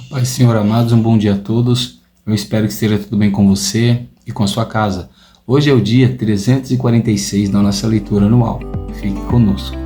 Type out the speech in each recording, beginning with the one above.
Pai, Senhor amados, um bom dia a todos. Eu espero que esteja tudo bem com você e com a sua casa. Hoje é o dia 346 da nossa leitura anual. Fique conosco.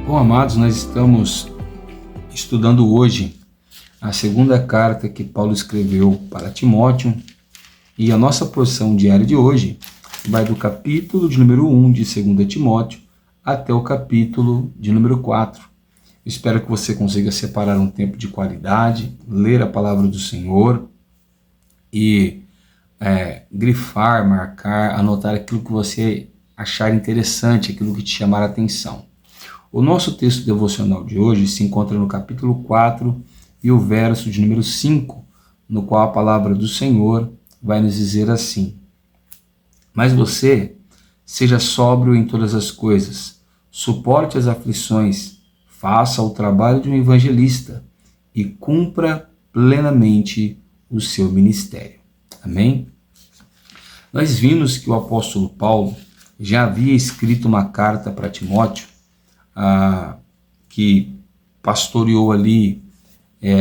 Bom, amados, nós estamos estudando hoje a segunda carta que Paulo escreveu para Timóteo, e a nossa porção diária de hoje vai do capítulo de número 1 de 2 Timóteo até o capítulo de número 4. Espero que você consiga separar um tempo de qualidade, ler a palavra do Senhor e grifar, marcar, anotar aquilo que você achar interessante, aquilo que te chamar a atenção. O nosso texto devocional de hoje se encontra no capítulo 4 e o verso de número 5, no qual a palavra do Senhor vai nos dizer assim: Mas você seja sóbrio em todas as coisas, suporte as aflições, faça o trabalho de um evangelista e cumpra plenamente o seu ministério. Amém? Nós vimos que o apóstolo Paulo já havia escrito uma carta para Timóteo, que pastoreou ali,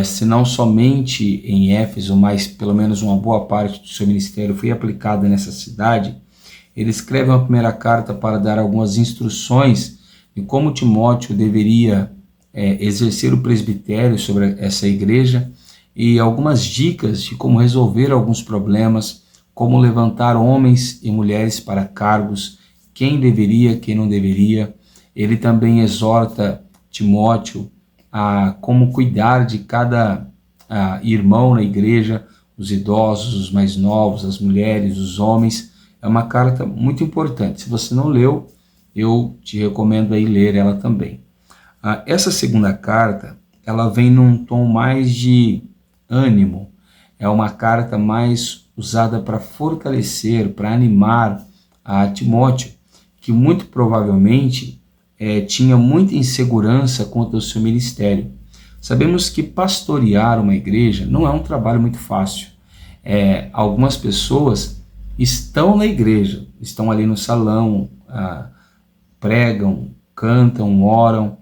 se não somente em Éfeso, mas pelo menos uma boa parte do seu ministério foi aplicada nessa cidade. Ele escreve uma primeira carta para dar algumas instruções de como Timóteo deveria exercer o presbitério sobre essa igreja e algumas dicas de como resolver alguns problemas, como levantar homens e mulheres para cargos, quem deveria, quem não deveria. Ele também exorta Timóteo a como cuidar de cada irmão na igreja, os idosos, os mais novos, as mulheres, os homens. É uma carta muito importante. Se você não leu, eu te recomendo aí ler ela também. Essa segunda carta, ela vem num tom mais de ânimo. É uma carta mais usada para fortalecer, para animar a Timóteo, que muito provavelmente tinha muita insegurança quanto ao seu ministério. Sabemos que pastorear uma igreja não é um trabalho muito fácil. Algumas pessoas estão na igreja, estão ali no salão, pregam, cantam, oram,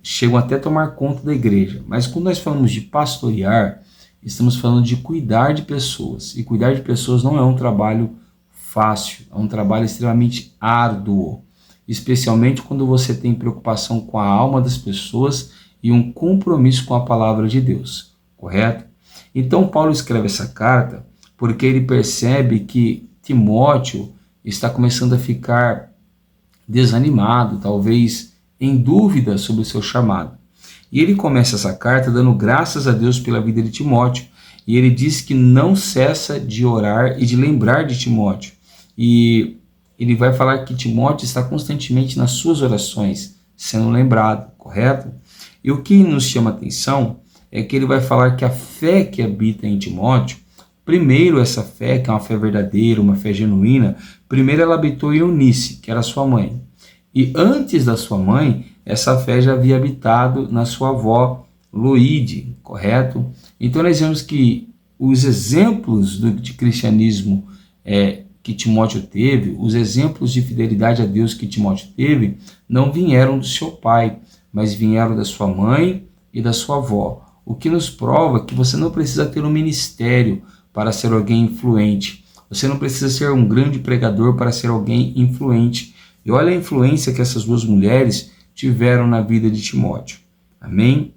chegam até a tomar conta da igreja. Mas quando nós falamos de pastorear, estamos falando de cuidar de pessoas. E cuidar de pessoas não é um trabalho fácil, é um trabalho extremamente árduo, especialmente quando você tem preocupação com a alma das pessoas e um compromisso com a palavra de Deus, correto? Então Paulo escreve essa carta porque ele percebe que Timóteo está começando a ficar desanimado, talvez em dúvida sobre o seu chamado. E ele começa essa carta dando graças a Deus pela vida de Timóteo, e ele diz que não cessa de orar e de lembrar de Timóteo. E ele vai falar que Timóteo está constantemente nas suas orações, sendo lembrado, correto? E o que nos chama a atenção é que ele vai falar que a fé que habita em Timóteo, primeiro essa fé, que é uma fé verdadeira, uma fé genuína, primeiro ela habitou em Eunice, que era sua mãe. E antes da sua mãe, essa fé já havia habitado na sua avó Loide, correto? Então nós vemos que os exemplos de cristianismo que Timóteo teve, os exemplos de fidelidade a Deus que Timóteo teve, não vieram do seu pai, mas vieram da sua mãe e da sua avó. O que nos prova que você não precisa ter um ministério para ser alguém influente. Você não precisa ser um grande pregador para ser alguém influente. E olha a influência que essas duas mulheres tiveram na vida de Timóteo. Amém?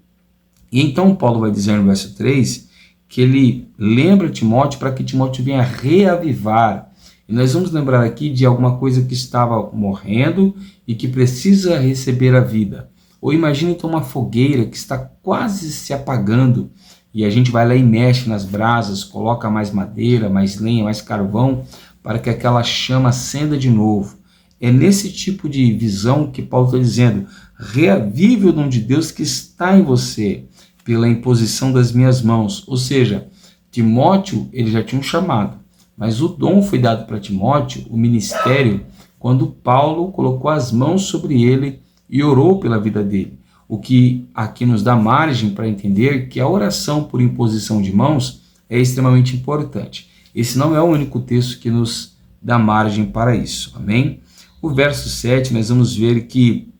E então Paulo vai dizer no verso 3 que ele lembra Timóteo para que Timóteo venha reavivar. E nós vamos lembrar aqui de alguma coisa que estava morrendo e que precisa receber a vida. Ou imagine então uma fogueira que está quase se apagando e a gente vai lá e mexe nas brasas, coloca mais madeira, mais lenha, mais carvão para que aquela chama acenda de novo. É nesse tipo de visão que Paulo está dizendo: reavive o dom de Deus que está em você pela imposição das minhas mãos. Ou seja, Timóteo ele já tinha um chamado. Mas o dom foi dado para Timóteo, o ministério, quando Paulo colocou as mãos sobre ele e orou pela vida dele. o que aqui nos dá margem para entender que a oração por imposição de mãos é extremamente importante. Esse não é o único texto que nos dá margem para isso, amém? O verso 7, nós vamos ver que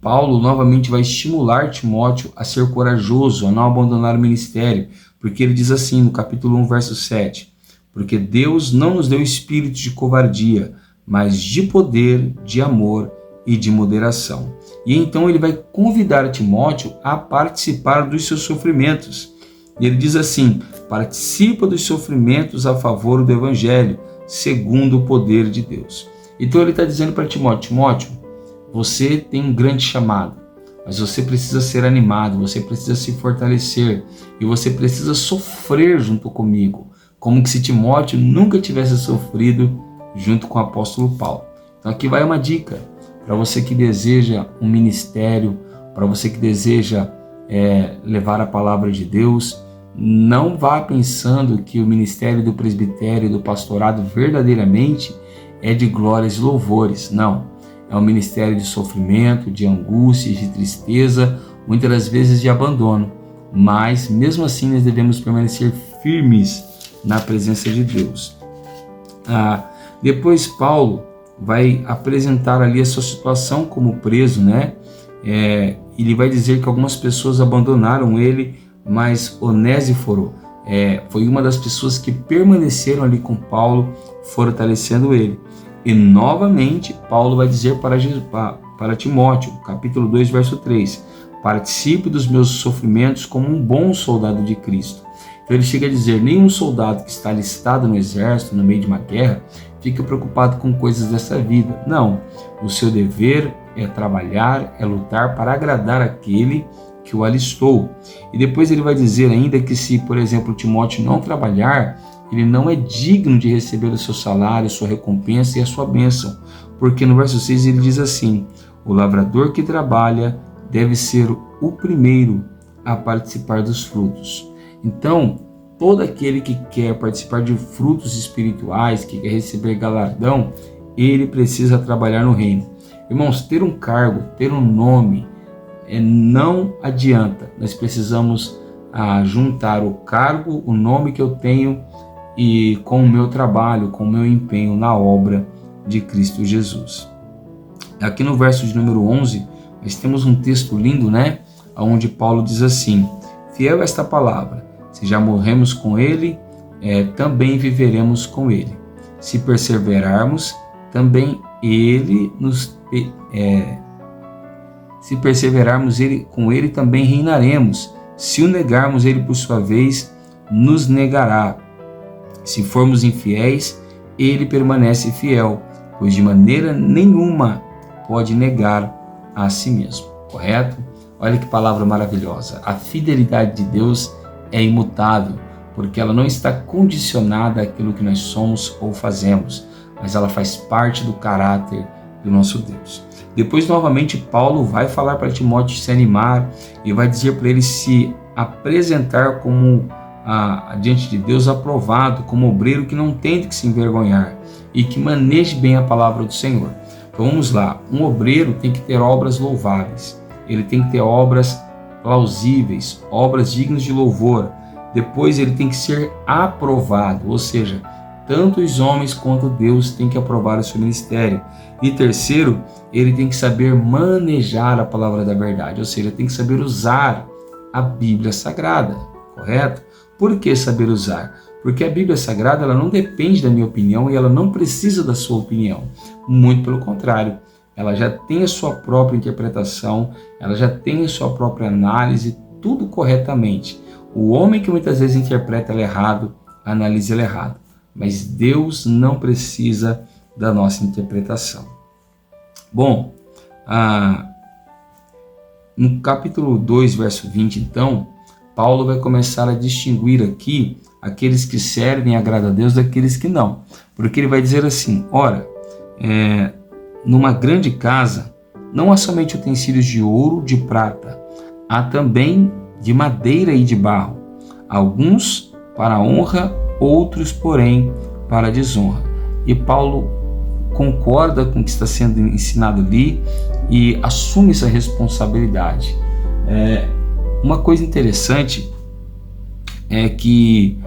Paulo novamente vai estimular Timóteo a ser corajoso, a não abandonar o ministério, porque ele diz assim no capítulo 1, verso 7, porque Deus não nos deu espírito de covardia, mas de poder, de amor e de moderação. E então ele vai convidar Timóteo a participar dos seus sofrimentos. E ele diz assim: participa dos sofrimentos a favor do evangelho, segundo o poder de Deus. Então ele está dizendo para Timóteo: Timóteo, você tem um grande chamado, mas você precisa ser animado, você precisa se fortalecer e você precisa sofrer junto comigo, como que se Timóteo nunca tivesse sofrido junto com o apóstolo Paulo. Então aqui vai uma dica para você que deseja um ministério, para você que deseja levar a palavra de Deus. Não vá pensando que o ministério do presbitério e do pastorado verdadeiramente é de glórias e louvores. Não, é um ministério de sofrimento, de angústia, de tristeza, muitas das vezes de abandono. Mas mesmo assim nós devemos permanecer firmes na presença de Deus. Depois Paulo vai apresentar ali a sua situação como preso, né? Ele vai dizer que algumas pessoas abandonaram ele, mas Onésiforo foi uma das pessoas que permaneceram ali com Paulo, fortalecendo ele. E novamente Paulo vai dizer para Timóteo, capítulo 2, verso 3, participe dos meus sofrimentos como um bom soldado de Cristo. Então ele chega a dizer: nenhum soldado que está alistado no exército, no meio de uma guerra, fica preocupado com coisas dessa vida. Não, o seu dever é trabalhar, é lutar para agradar aquele que o alistou. E depois ele vai dizer ainda que se, por exemplo, Timóteo não trabalhar, ele não é digno de receber o seu salário, sua recompensa e a sua bênção. Porque no verso 6 ele diz assim: o lavrador que trabalha deve ser o primeiro a participar dos frutos. Então, todo aquele que quer participar de frutos espirituais, que quer receber galardão, ele precisa trabalhar no reino. Irmãos, ter um cargo, ter um nome, não adianta. Nós precisamos juntar o cargo, o nome que eu tenho e com o meu trabalho, com o meu empenho na obra de Cristo Jesus. Aqui no verso de número 11, nós temos um texto lindo, né? Onde Paulo diz assim: fiel esta palavra, se já morremos com ele, também viveremos com ele. Se perseverarmos, também ele nos... se perseverarmos com ele, também reinaremos. Se o negarmos, ele por sua vez nos negará. Se formos infiéis, ele permanece fiel, pois de maneira nenhuma pode negar a si mesmo. Correto? Olha que palavra maravilhosa. A fidelidade de Deus é imutável, porque ela não está condicionada àquilo que nós somos ou fazemos, mas ela faz parte do caráter do nosso Deus. Depois, novamente, Paulo vai falar para Timóteo se animar e vai dizer para ele se apresentar como diante de Deus aprovado, como obreiro que não tem de que se envergonhar e que maneje bem a palavra do Senhor. Então vamos lá, um obreiro tem que ter obras louváveis, ele tem que ter obras plausíveis, obras dignas de louvor. Depois ele tem que ser aprovado, ou seja, tanto os homens quanto Deus têm que aprovar o seu ministério. E terceiro, ele tem que saber manejar a palavra da verdade, ou seja, tem que saber usar a Bíblia Sagrada, correto? Por que saber usar? Porque a Bíblia Sagrada ela não depende da minha opinião e ela não precisa da sua opinião. Muito pelo contrário, ela já tem a sua própria interpretação, ela já tem a sua própria análise, tudo corretamente. O homem que muitas vezes interpreta ela errado, analisa ela errado. Mas Deus não precisa da nossa interpretação. Bom, no capítulo 2, verso 20, então, Paulo vai começar a distinguir aqui aqueles que servem e agradam a Deus daqueles que não. Porque ele vai dizer assim: ora, numa grande casa não há somente utensílios de ouro, de prata, há também de madeira e de barro, alguns para a honra, outros, porém, para a desonra. E Paulo concorda com o que está sendo ensinado ali e assume essa responsabilidade. Uma coisa interessante é que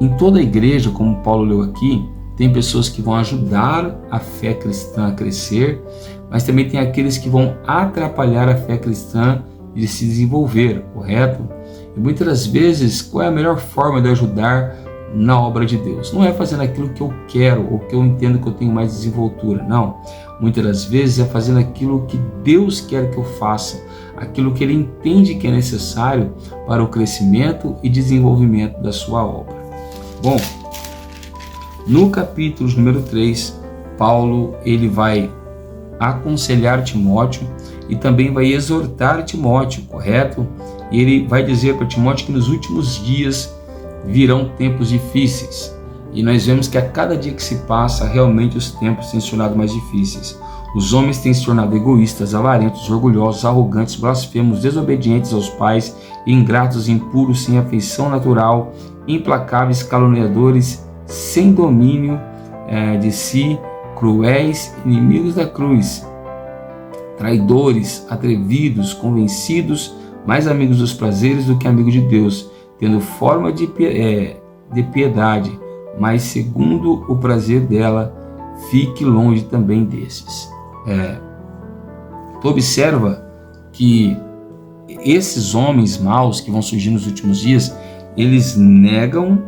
em toda a igreja, como Paulo leu aqui, tem pessoas que vão ajudar a fé cristã a crescer, mas também tem aqueles que vão atrapalhar a fé cristã de se desenvolver, correto? E muitas das vezes, qual é a melhor forma de ajudar na obra de Deus? Não é fazendo aquilo que eu quero ou que eu entendo que eu tenho mais desenvoltura, não. Muitas das vezes é fazendo aquilo que Deus quer que eu faça, aquilo que Ele entende que é necessário para o crescimento e desenvolvimento da sua obra. Bom, no capítulo número 3, Paulo ele vai aconselhar Timóteo e também vai exortar Timóteo, correto? E ele vai dizer para Timóteo que nos últimos dias virão tempos difíceis. E nós vemos que a cada dia que se passa, realmente os tempos têm se tornado mais difíceis. Os homens têm se tornado egoístas, avarentos, orgulhosos, arrogantes, blasfemos, desobedientes aos pais, ingratos, impuros, sem afeição natural, implacáveis, caluniadores, sem domínio de si, cruéis, inimigos da cruz, traidores, atrevidos, convencidos, mais amigos dos prazeres do que amigos de Deus, tendo forma de piedade, mas segundo o prazer dela, fique longe também desses. Tu observa que esses homens maus que vão surgir nos últimos dias, eles negam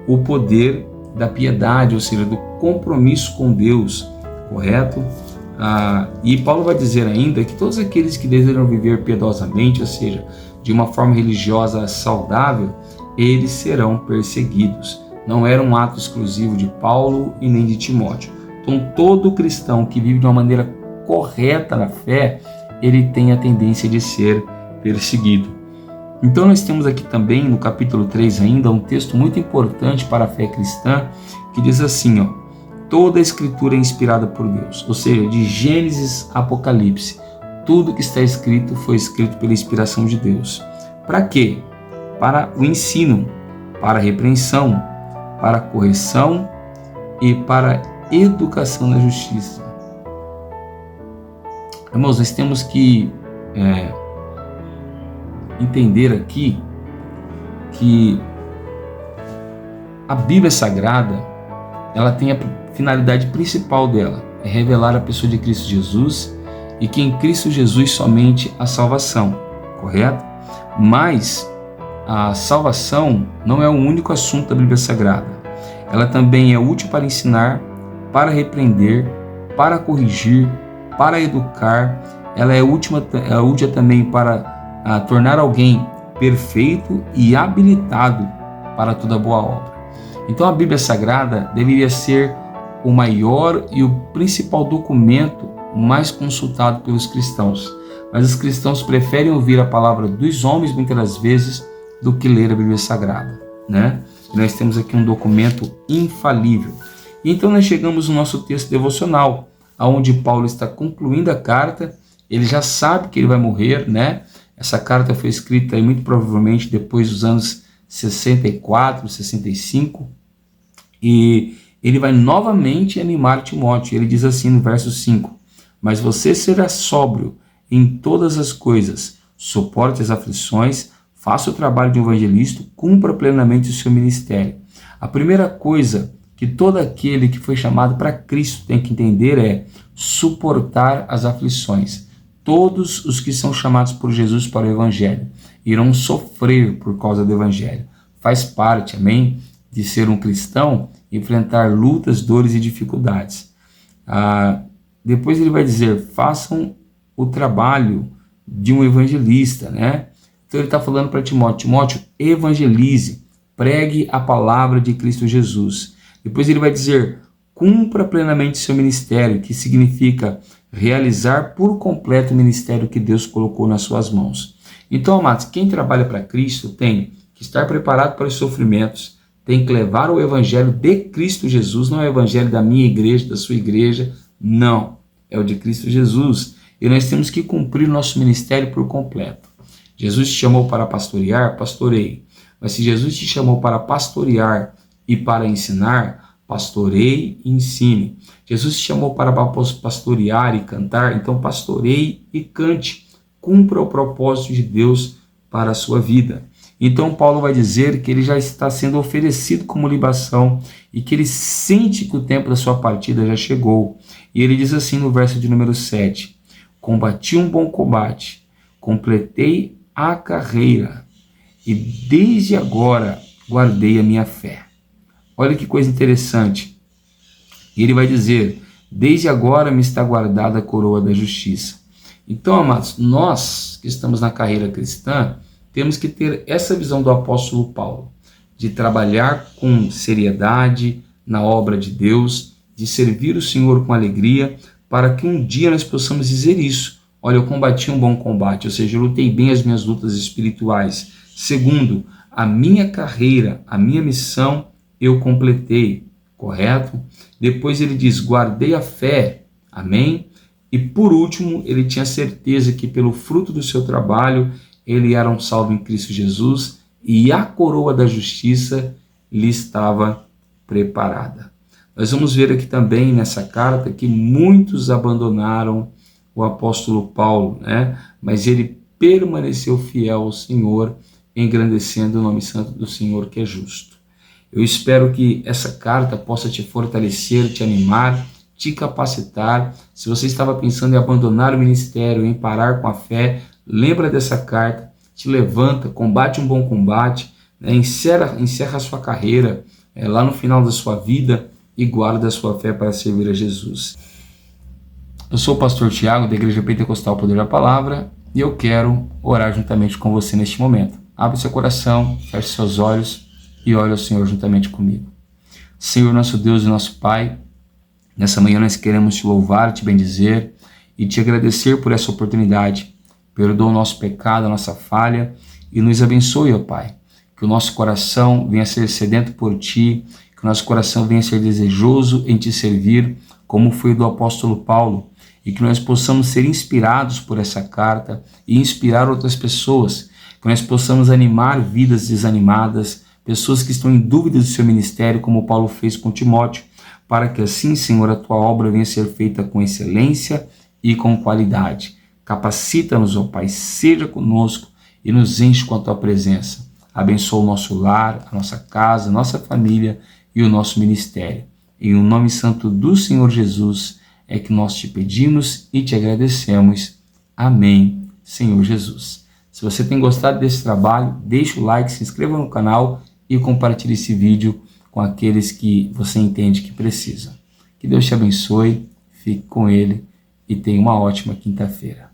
o poder da piedade, ou seja, do compromisso com Deus, correto? E Paulo vai dizer ainda que todos aqueles que desejam viver piedosamente, ou seja, de uma forma religiosa saudável, eles serão perseguidos. Não era um ato exclusivo de Paulo e nem de Timóteo. Então, todo cristão que vive de uma maneira correta na fé, ele tem a tendência de ser perseguido. Então nós temos aqui também no capítulo 3 ainda um texto muito importante para a fé cristã que diz assim, toda a escritura é inspirada por Deus, ou seja, de Gênesis a Apocalipse, tudo que está escrito foi escrito pela inspiração de Deus. Para quê? Para o ensino, para a repreensão, para a correção e para a educação na justiça. Irmãos, nós temos que entender aqui que a Bíblia Sagrada, ela tem a finalidade principal dela, é revelar a pessoa de Cristo Jesus e que em Cristo Jesus somente a salvação, correto? Mas a salvação não é o único assunto da Bíblia Sagrada. Ela também é útil para ensinar, para repreender, para corrigir, para educar. Ela é útil também para tornar alguém perfeito e habilitado para toda boa obra. Então a Bíblia Sagrada deveria ser o maior e o principal documento mais consultado pelos cristãos. Mas os cristãos preferem ouvir a palavra dos homens muitas das vezes do que ler a Bíblia Sagrada, né? E nós temos aqui um documento infalível. E então nós chegamos no nosso texto devocional, onde Paulo está concluindo a carta. Ele já sabe que ele vai morrer, né? Essa carta foi escrita aí, muito provavelmente depois dos anos 64, 65, e ele vai novamente animar Timóteo. Ele diz assim no verso 5, mas você será sóbrio em todas as coisas, suporte as aflições, faça o trabalho de um evangelista, cumpra plenamente o seu ministério. A primeira coisa que todo aquele que foi chamado para Cristo tem que entender é suportar as aflições. Todos os que são chamados por Jesus para o Evangelho irão sofrer por causa do Evangelho. Faz parte, amém, de ser um cristão, enfrentar lutas, dores e dificuldades. Depois ele vai dizer, façam o trabalho de um evangelista, né? Então ele está falando para Timóteo, evangelize, pregue a palavra de Cristo Jesus. Depois ele vai dizer, cumpra plenamente seu ministério, que significa realizar por completo o ministério que Deus colocou nas suas mãos. Então, amados, quem trabalha para Cristo tem que estar preparado para os sofrimentos, tem que levar o evangelho de Cristo Jesus, não é o evangelho da minha igreja, da sua igreja, não, é o de Cristo Jesus. E nós temos que cumprir o nosso ministério por completo. Jesus te chamou para pastorear, pastoreie. Mas se Jesus te chamou para pastorear e para ensinar, pastoreie e ensine. Jesus te chamou para pastorear e cantar, então pastoreie e cante. Cumpra o propósito de Deus para a sua vida. Então Paulo vai dizer que ele já está sendo oferecido como libação e que ele sente que o tempo da sua partida já chegou. E ele diz assim no verso de número 7, combati um bom combate, completei a carreira e desde agora guardei a minha fé. Olha que coisa interessante. Ele vai dizer, desde agora me está guardada a coroa da justiça. Então, amados, nós que estamos na carreira cristã, temos que ter essa visão do apóstolo Paulo, de trabalhar com seriedade na obra de Deus, de servir o Senhor com alegria, para que um dia nós possamos dizer isso. Olha, eu combati um bom combate, ou seja, eu lutei bem as minhas lutas espirituais. Segundo, a minha carreira, a minha missão, eu completei, correto? Depois ele diz, guardei a fé, amém? E por último, ele tinha certeza que pelo fruto do seu trabalho, ele era um salvo em Cristo Jesus e a coroa da justiça lhe estava preparada. Nós vamos ver aqui também nessa carta que muitos abandonaram o apóstolo Paulo, né? Mas ele permaneceu fiel ao Senhor, engrandecendo o nome santo do Senhor que é justo. Eu espero que essa carta possa te fortalecer, te animar, te capacitar. Se você estava pensando em abandonar o ministério, em parar com a fé, lembra dessa carta, te levanta, combate um bom combate, né? encerra a sua carreira lá no final da sua vida e guarda a sua fé para servir a Jesus. Eu sou o pastor Tiago, da Igreja Pentecostal Poder da Palavra, e eu quero orar juntamente com você neste momento. Abre seu coração, feche seus olhos e olhe ao Senhor juntamente comigo. Senhor, nosso Deus e nosso Pai, nessa manhã nós queremos te louvar, te bendizer e te agradecer por essa oportunidade. Perdoa o nosso pecado, a nossa falha e nos abençoe, ó Pai. Que o nosso coração venha a ser sedento por Ti, que o nosso coração venha a ser desejoso em Te servir, como foi o do apóstolo Paulo, e que nós possamos ser inspirados por essa carta e inspirar outras pessoas, que nós possamos animar vidas desanimadas, pessoas que estão em dúvida do seu ministério, como Paulo fez com Timóteo, para que assim, Senhor, a Tua obra venha a ser feita com excelência e com qualidade. Capacita-nos, ó Pai, seja conosco e nos enche com a Tua presença. Abençoa o nosso lar, a nossa casa, a nossa família e o nosso ministério. Em o nome santo do Senhor Jesus é que nós te pedimos e te agradecemos. Amém, Senhor Jesus. Se você tem gostado desse trabalho, deixa o like, se inscreva no canal e compartilhe esse vídeo com aqueles que você entende que precisam. Que Deus te abençoe, fique com Ele e tenha uma ótima quinta-feira.